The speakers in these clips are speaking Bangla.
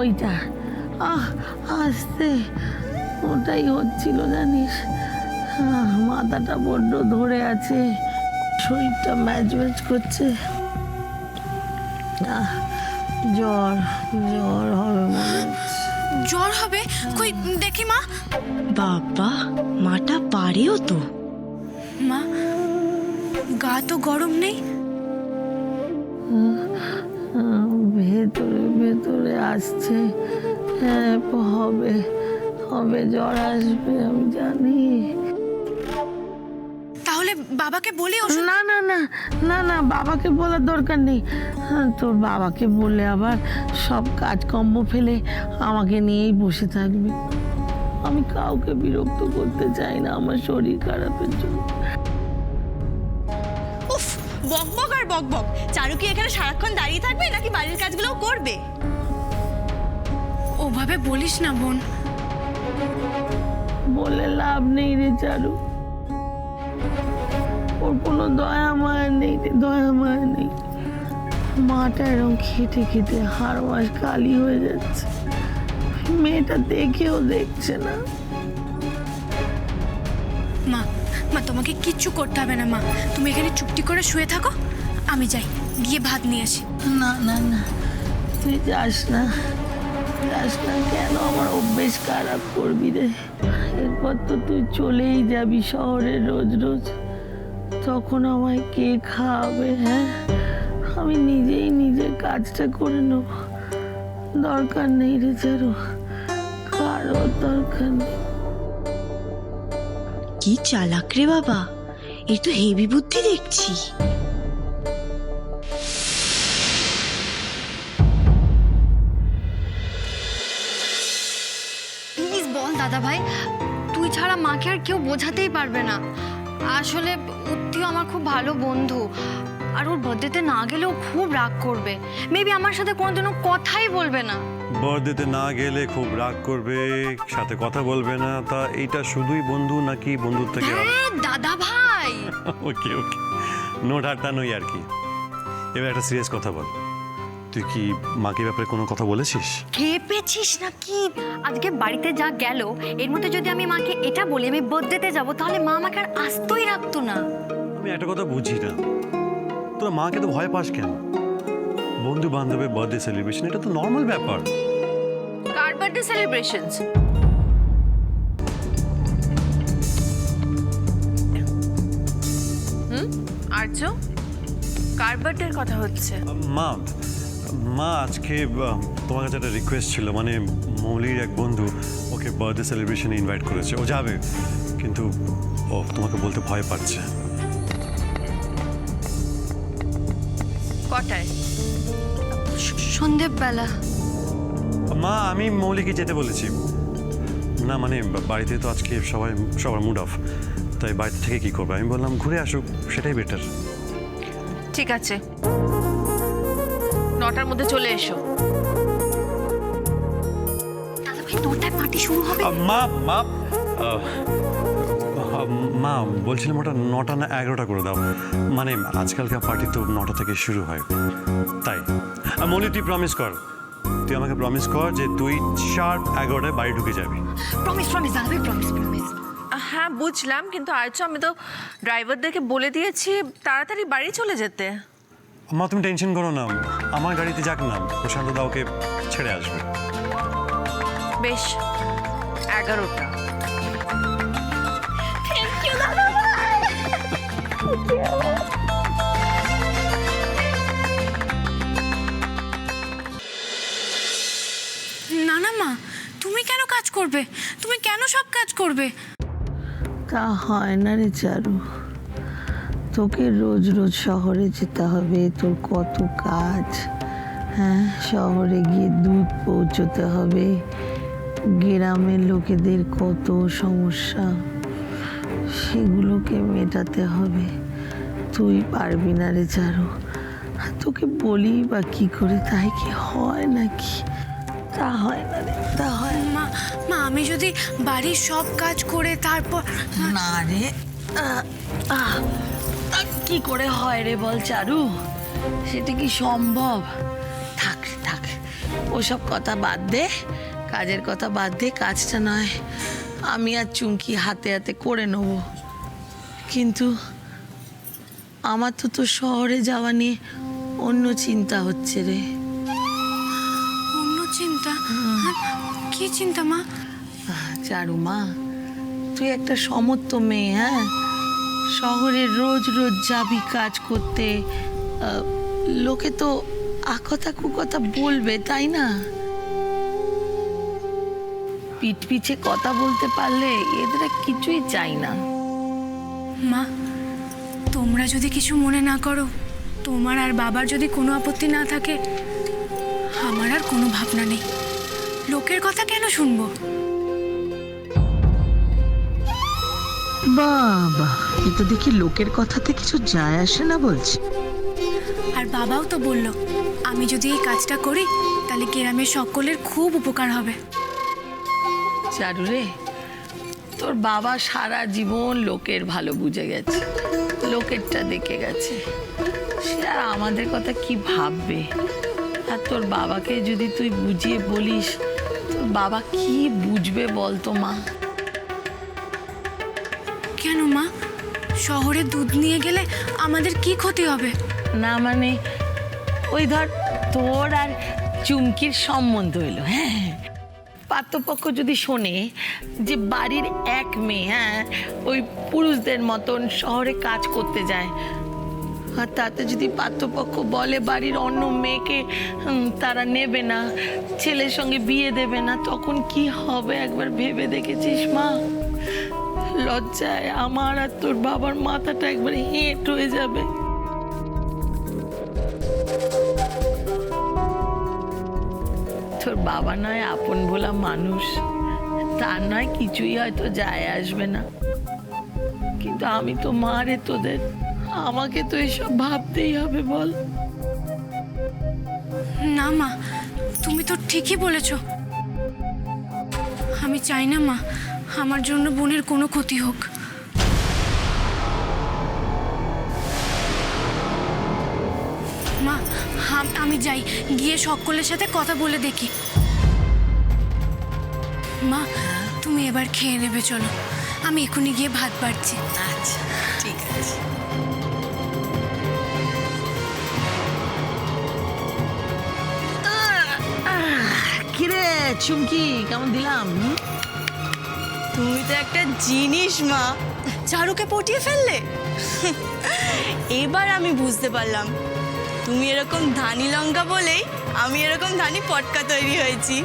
ওইটা। আস্তে, ওটাই হচ্ছিল জানিস। মাথাটা বড্ড ধরে আছে, শরীরটা ম্যাচ ম্যাচ করছে। জ্বর জ্বর হবে মনে হচ্ছে। জ্বর হবে? কই দেখি মা। বাবা, মাটা পারেও তো। মা, গা তো গরম নেই? ভেতরে ভেতরে আসছে। হ্যাঁ, হবে হবে, জ্বর আসবে আমি জানি। তাহলে বাবাকে বলি ওষুধ। না না না না না, বাবাকে বলার দরকার নেই। তোর বাবাকে বললে আবার সব কাজকর্ম ফেলে আমাকে নিয়েই বসে থাকবে। আমি কাউকে বিরক্ত করতে চাই না আমার শরীর খারাপের জন্য। উফ, বকবক আর বকবক। চারু কি এখানে সারাক্ষণ দাঁড়িয়ে থাকবে নাকি বাড়ির কাজগুলোও করবে? ওভাবে বলিস না বোন। বলে লাভ নেই রে চারু, ওর কোনো দয়া মায়া নেই রে, দয়া মায়া নেই। মাটা এরকম খেটে খেটে হাড় মাস কালি হয়ে যাচ্ছে, মেয়েটা দেখেও দেখছে না। মা, মা তোমাকে কিচ্ছু করতে হবে না মা, তুমি এখানে চুপটি করে শুয়ে থাকো, আমি যাই গিয়ে ভাত নিয়ে আসি। না না না, তুই যাস না, যাস না। কেন আমার অভ্যেস খারাপ করবি রে? এরপর তো তুই চলেই যাবি শহরে রোজ রোজ, তখন আমায় কে খাওয়াবে? হ্যাঁ, আমি নিজেই নিজের কাজটা করে নেব। দরকার নেই রে চারু, কারোর দরকার নেই। কি চালাক রে বাবা, এর তো হেভি বুদ্ধি দেখছি। প্লিজ বল দাদা ভাই, তুই ছাড়া মাকে আর কেউ বোঝাতেই পারবে না। আসলে উত্তিও আমার খুব ভালো বন্ধু, আর ওর বার্থডেতে না গেলেও খুব রাগ করবে। মেবি আমার সাথে কোনোদিনও কথাই বলবে না। বার্থডেতে না গেলে খুব রাগ করবে, সাথে কথা বলবে না। তা এইটা শুধুই বন্ধু নাকি বন্ধুর থেকে? হ্যাঁ দাদা ভাই। ওকে ওকে, নো ঠাট্টা নই আর কি। এবার একটা সিরিয়াস কথা বল, তুই কি মাকে ব্যাপারে কোনো কথা বলেছিস? খেপেছিস নাকি? আজকে বাড়িতে যা গেল, এর মধ্যে যদি আমি মাকে এটা বলি আমি বার্থডেতে যাব, তাহলে মা আমাকে আর আসতেই রাখতো না। আমি একটা কথা বুঝি না, তোরা মাকে তো ভয় পাস কেন? বন্ধু বান্ধবের বার্থডে সেলিব্রেশন এটা তো নর্মাল ব্যাপার। কার বার্থডে সেলিব্রেশনস? আর্য, কার বার্থডের কথা হচ্ছে? মা মা আজকে তোমার কাছে একটা রিকোয়েস্ট ছিল, মানে মৌলির এক বন্ধু ওকে বার্থডে সেলিব্রেশনে ইনভাইট করেছে, ও যাবে কিন্তু ও তোমাকে বলতে ভয় পাচ্ছে। কটায়? সন্ধেবেলা। মা আমি মৌলিকে যেতে বলেছি। না মানে বাড়িতে তো আজকে সবার মুড অফ, তাই বাড়ি থেকে কি করবে? আমি বললাম ঘুরে আসুক, সেটাই বেটার। ঠিক আছে, 9টার মধ্যে চলে এসো। দাদা ভাই 9টায় পার্টি শুরু হবে। মা মা মা বলছিলাম ওটা 9টা না 11টা করে দাও, মানে আজকালকার পার্টি তো 9টা থেকে শুরু হয়। তাই মৌলি তুই প্রমিস কর, তুই আমাকে প্রমিস কর যে তুই শার্প 11টায় বাড়ি ঢুকে যাবি। প্রমিস প্রমিস দাদা ভাই, প্রমিস প্রমিস। হ্যাঁ বুঝলাম, কিন্তু আর্য আমি তো ড্রাইভারদেরকে বলে দিয়েছি তাড়াতাড়ি বাড়ি চলে যেতে। মা তুমি টেনশন করো না, আমার গাড়িতে যাক না, প্রশান্ত দা ওকে ছেড়ে আসবে। বেশ, 11টা। না না মা, তুমি কেন কাজ করবে? তুমি কেন সব কাজ করবে? তা হয় না রে চারু, তোকে রোজ রোজ শহরে যেতে হবে, তোর কত কাজ। হ্যাঁ, শহরে গিয়ে দুধ পৌঁছতে হবে, গ্রামের লোকেদের কত সমস্যা, সেগুলোকে মেটাতে হবে। তুই পারবি না রে চারু, তোকে বলি বা কি করে, তাই কি হয় নাকি? তা হয় না রে, তা হয় না। মা, মা আমি যদি বাড়ির সব কাজ করে তারপর। না রে, তা কি করে হয় রে বল চারু? সেটা কি সম্ভব? থাক থাক, ওসব কথা বাদ দে, কাজের কথা বাদ দে। কাজটা নয় আমি আর চুমকি হাতে হাতে করে নেব, কিন্তু আমার তো তোর শহরে যাওয়া নিয়ে অন্য চিন্তা হচ্ছে রে। অন্য চিন্তা? কি চিন্তা মা? চারু মা, তুই একটা সমর্থ মেয়ে, হ্যাঁ, শহরে রোজ রোজ যাবি কাজ করতে, লোকে তো আকথা কুকথা বলবে, তাই না? পিঠ পিছে কথা বলতে পারলে এদের কিছুই চাই না। মা, তোমরা যদি কিছু মনে না করো, তোমার আর বাবার যদি কোনো আপত্তি না থাকে, আমার আর কোনো ভাবনা নেই। লোকের কথা কেন শুনবো? বাবা, এ তো দেখি লোকের কথাতে কিছু যায় আসে না বলছে। আর বাবাও তো বলল, আমি যদি এই কাজটা করি তাহলে গ্রামের সকলের খুব উপকার হবে। চারু রে, তোর বাবা সারা জীবন লোকের ভালো বুঝে গেছে, লোকেরটা দেখে গেছে, সে আর আমাদের কথা কি ভাববে? আর তোর বাবাকে যদি তুই বুঝিয়ে বলিস, তোর বাবা কি বুঝবে বলতো মা? কেন মা, শহরে দুধ নিয়ে গেলে আমাদের কি ক্ষতি হবে? না মানে ওই ধর তোর আর চুমকির সম্বন্ধ এলো, হ্যাঁ, পাত্রপক্ষ যদি শোনে যে বাড়ির এক মেয়ে, হ্যাঁ, ওই পুরুষদের মতন শহরে কাজ করতে যায়, আর তাতে যদি পাত্রপক্ষ বলে বাড়ির অন্য মেয়েকে তারা নেবে না, ছেলের সঙ্গে বিয়ে দেবে না, তখন কি হবে একবার ভেবে দেখেছিস মা? লজ্জায় আমার আর তোর বাবার মাথাটা একবারে হেঁট হয়ে যাবে। তোর বাবা নয় আপন ভোলা মানুষ, তার নয় কিছুই হয়তো যায় আসবে না, কিন্তু আমি তো মা রে তোদের, আমাকে তো এসব ভাবতেই হবে বল। না মা, তুমি তো ঠিকই বলেছ। আমি চাই না মা আমার জন্য বোনের কোনো ক্ষতি হোক। মা, আমি যাই, গিয়ে সকলের সাথে কথা বলে দেখি। মা, তুমি এবার খেয়ে নেবে, চলো, আমি এখনই গিয়ে ভাত বাড়ছি। আচ্ছা ঠিক আছে। কিরে চুমকি, কেমন দিলাম? তুমি তো একটা জিনিস মা, চারুকে পটিয়ে ফেললে। এবার আমি বুঝতে পারলাম তুমি এরকম ধানি লঙ্কা বলেই আমি এরকম ধানি পটকা তৈরি হয়েছি।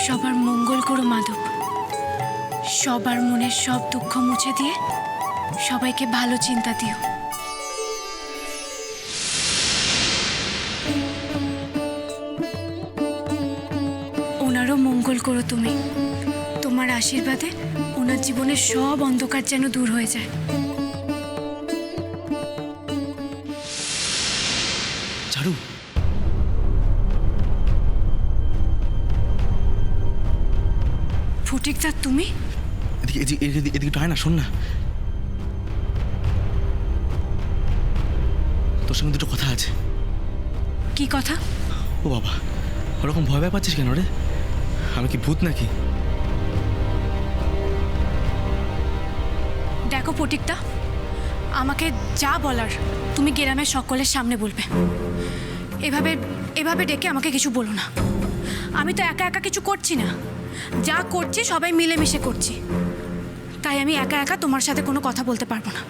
সবার মঙ্গল করো মাধব, সবার মনের সব দুঃখ মুছে দিয়ে সবাইকে ভালো চিন্তা দিও। ওনারও মঙ্গল করো তুমি, তোমার আশীর্বাদে ওনার জীবনের সব অন্ধকার যেন দূর হয়ে যায়। চারু, ফটিকদা, তুমি? এদিকে একটু আয় না, শোন না, তোর সঙ্গে দুটো কথা আছে। কি কথা? ও বাবা, ওরকম ভয় ভয় পাচ্ছিস কেন রে? আমি কি ভূত নাকি? দেখো ফটিকদা, আমাকে যা বলার তুমি গ্রামের সকলের সামনে বলবে। এভাবে এভাবে ডেকে আমাকে কিছু বলো না। আমি তো একা একা কিছু করছি না, যা করছি সবাই মিলেমিশে করছি, তাই আমি একা একা তোমার সাথে কোনো কথা বলতে পারবো না,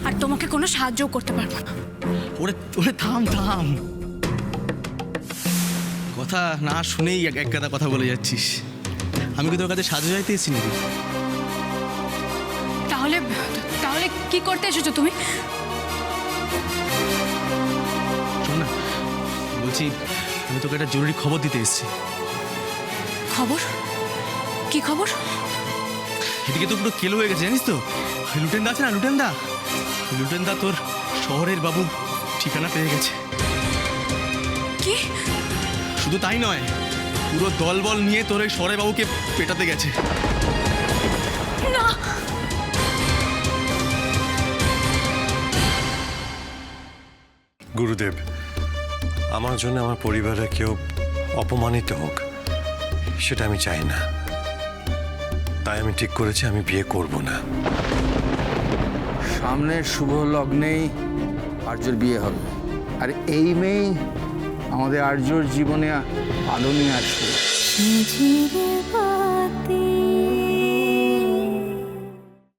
আর তোমাকে কোনো সাহায্যও করতে পারবো না। ওরে ওরে থাম থাম, কথা না শুনেই এক গাদা কথা বলে যাচ্ছিস। আমি কি তোর কাছে সাহায্য চাইতে এসেছি নাকি? তাহলে তাহলে কি করতে এসেছো তুমি? বলছি আমি তোকে একটা জরুরি খবর দিতে এসেছি। খবর? কি খবর? এদিকে তো পুরো কেলো হয়ে গেছে জানিস তো। ওই লুটেনদা আছে না, লুটেনদা তোর শহরের বাবু ঠিকানা পেয়ে গেছে। কি? শুধু তাই নয়, পুরো দলবল নিয়ে তোর ওই শহরের বাবুকে পেটাতে গেছে। না, গুরুদেব, আমার জন্য আমার পরিবারে কেউ অপমানিত হোক সেটা আমি চাই না। তাই আমি ঠিক করেছি আমি বিয়ে করব না। সামনের শুভ লগ্নেই আর্যর বিয়ে হবে, আর এই মেয়েই আমাদের আর্যর জীবনে আলো নিয়ে আসবে। ঝিঝির বাতি